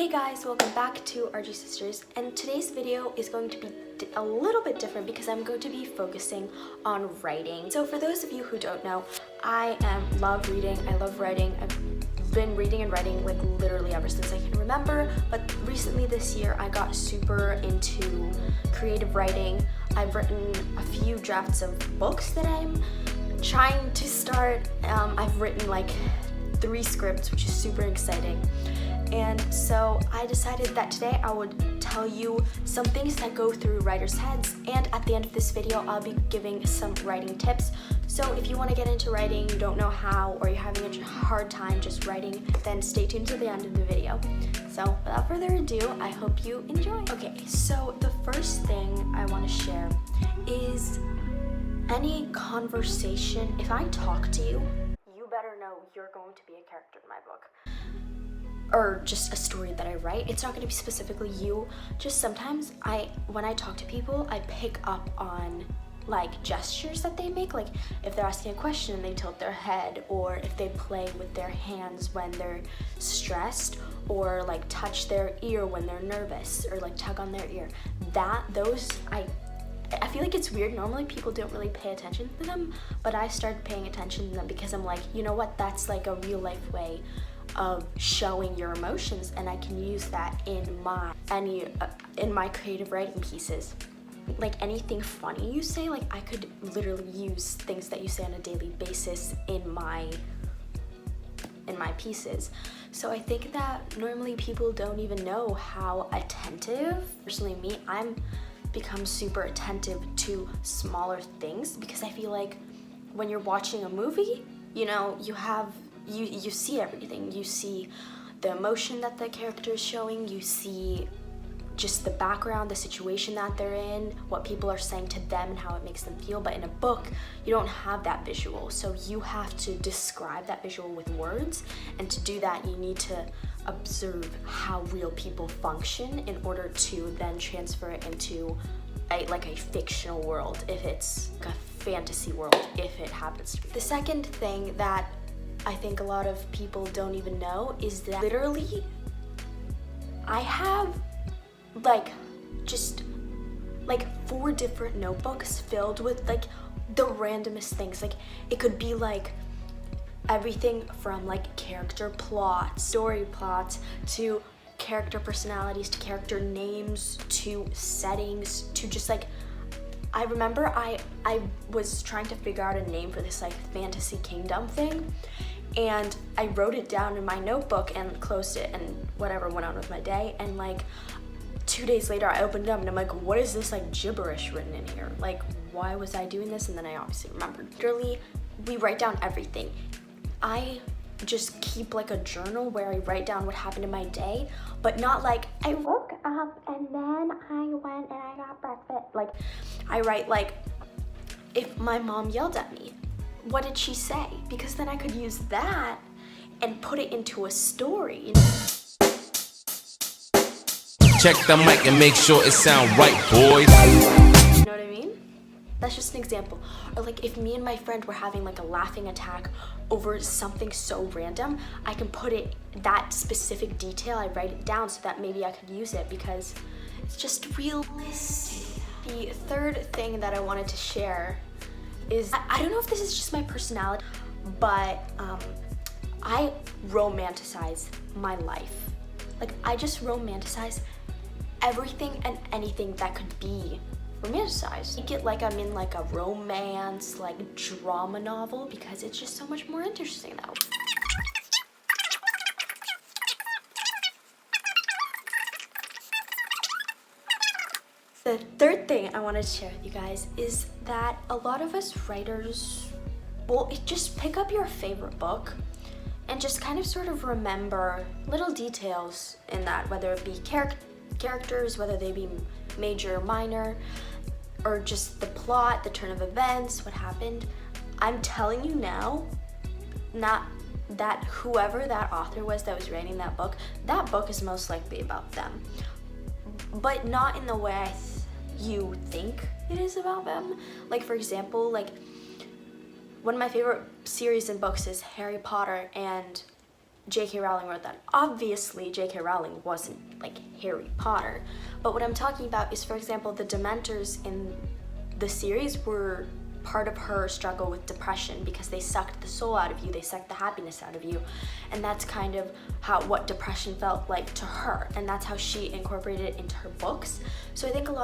Hey guys, welcome back to RG Sisters, and today's video is going to be a little bit different because I'm going to be focusing on writing. So for those of you who don't know, I love reading, I love writing. I've been reading and writing like literally ever since I can remember, but recently this year I got super into creative writing. I've written a few drafts of books that I'm trying to start. I've written like 3 scripts, which is super exciting. And so I decided that today I would tell you some things that go through writers' heads, and at the end of this video I'll be giving some writing tips. So if you want to get into writing, you don't know how, or you're having a hard time just writing, then stay tuned to the end of the video. So without further ado, I hope you enjoy. Okay, so the first thing I want to share is any conversation. If I talk to you, you better know you're going to be a character in my book. Or just a story that I write. It's not going to be specifically you. Just sometimes when I talk to people, I pick up on like gestures that they make. Like if they're asking a question and they tilt their head, or if they play with their hands when they're stressed, or like touch their ear when they're nervous, or like tug on their ear. I feel like it's weird. Normally people don't really pay attention to them, but I started paying attention to them because I'm like, you know what? That's like a real life way of showing your emotions, and I can use that in my creative writing pieces. Like anything funny you say, like I could literally use things that you say on a daily basis in my pieces. So I think that normally people don't even know how attentive, personally me, I'm become super attentive to smaller things, because I feel like when you're watching a movie, you know, you see everything. You see the emotion that the character is showing, you see just the background, the situation that they're in, what people are saying to them and how it makes them feel. But in a book, you don't have that visual, so you have to describe that visual with words, and to do that you need to observe how real people function in order to then transfer it into a fictional world, if it's like a fantasy world, if it happens to be. The second thing that I think a lot of people don't even know is that literally I have just 4 different notebooks filled with like the randomest things. Like it could be like everything from like character plots, story plots, to character personalities, to character names, to settings, to just like, I remember I was trying to figure out a name for this like fantasy kingdom thing, and I wrote it down in my notebook and closed it and whatever, went on with my day. And like 2 days later I opened it up and I'm like, what is this like gibberish written in here? Like, why was I doing this? And then I obviously remembered. Literally, we write down everything. I just keep like a journal where I write down what happened in my day, but not like I woke up and then I went and I got breakfast. Like I write like, if my mom yelled at me, what did she say? Because then I could use that and put it into a story, you know? Check the mic and make sure it sound right, boys. You know what I mean? That's just an example. Or like if me and my friend were having like a laughing attack over something so random, I can put it, that specific detail, I write it down so that maybe I could use it because it's just realistic. The third thing that I wanted to share is, I don't know if this is just my personality, but I romanticize my life. Like I just romanticize everything and anything that could be romanticized. Make it like I'm in like a romance, like drama novel, because it's just so much more interesting that way. The third thing I wanted to share with you guys is that a lot of us writers, just pick up your favorite book and just kind of sort of remember little details in that, whether it be characters, whether they be major or minor, or just the plot, the turn of events, what happened. I'm telling you now, not that whoever that author was that was writing that book is most likely about them, but not in the way you think it is about them. Like for example, like one of my favorite series and books is Harry Potter, and J.K. Rowling wrote that. Obviously, J.K. Rowling wasn't like Harry Potter, but what I'm talking about is, for example, the Dementors in the series were part of her struggle with depression because they sucked the soul out of you, they sucked the happiness out of you, and that's kind of what depression felt like to her, and that's how she incorporated it into her books. So I think a lot